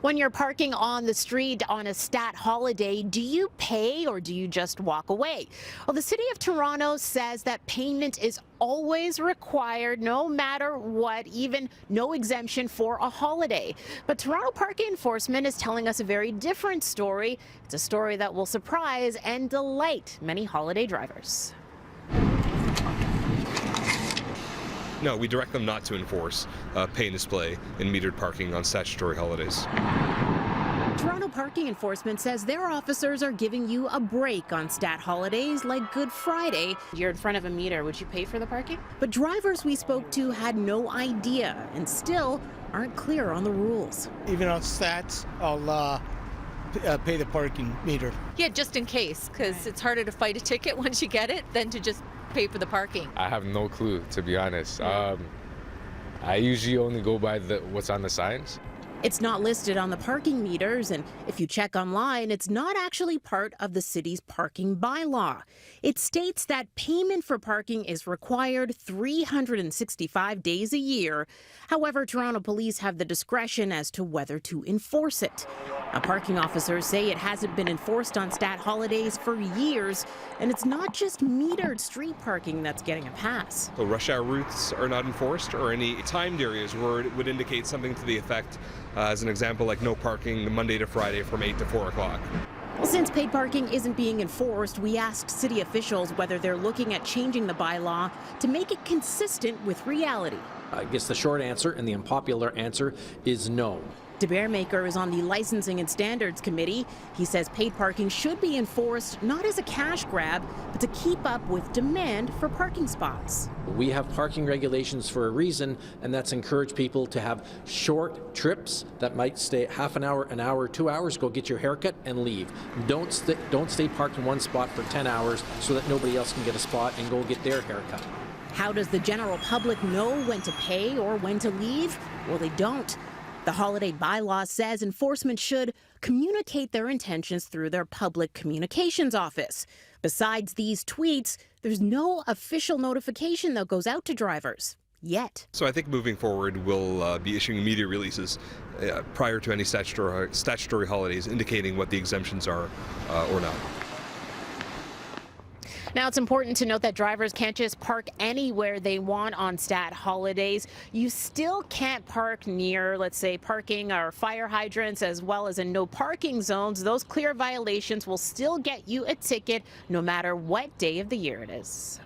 When you're parking on the street on a stat holiday, do you pay or do you just walk away? Well, the City of Toronto says that payment is always required no matter what, even no exemption for a holiday. But Toronto Parking Enforcement is telling us a very different story. It's a story that will surprise and delight many holiday drivers. No, we direct them not to enforce pay and display in metered parking on statutory holidays. Toronto Parking Enforcement says their officers are giving you a break on stat holidays like Good Friday. You're in front of a meter. Would you pay for the parking? But drivers we spoke to had no idea and still aren't clear on the rules. Even on stats, I'll pay the parking meter. Yeah, just in case, because it's harder to fight a ticket once you get it than to just pay for the parking. I have no clue, to be honest. I usually only go by what's on the signs. It's not listed on the parking meters, and if you check online, it's not actually part of the city's parking bylaw. It states that payment for parking is required 365 days a year. However, Toronto police have the discretion as to whether to enforce it. Now, parking officers say it hasn't been enforced on stat holidays for years, and it's not just metered street parking that's getting a pass. So rush hour routes are not enforced, or any timed areas where it would indicate something to the effect, as an example, like no parking Monday to Friday from 8 to 4 o'clock. Since paid parking isn't being enforced, we asked city officials whether they're looking at changing the bylaw to make it consistent with reality. I guess the short answer and the unpopular answer is no. De Beermaker is on the Licensing and Standards Committee. He says paid parking should be enforced not as a cash grab, but to keep up with demand for parking spots. We have parking regulations for a reason, and that's encourage people to have short trips that might stay half an hour, 2 hours, go get your haircut and leave. Don't stay parked in one spot for 10 hours so that nobody else can get a spot and go get their haircut. How does the general public know when to pay or when to leave? Well, they don't. The holiday bylaw says enforcement should communicate their intentions through their public communications office. Besides these tweets, there's no official notification that goes out to drivers yet. So I think moving forward, we'll be issuing media releases prior to any statutory holidays indicating what the exemptions are or not. Now, it's important to note that drivers can't just park anywhere they want on stat holidays. You still can't park near, let's say, parking or fire hydrants, as well as in no parking zones. Those clear violations will still get you a ticket no matter what day of the year it is.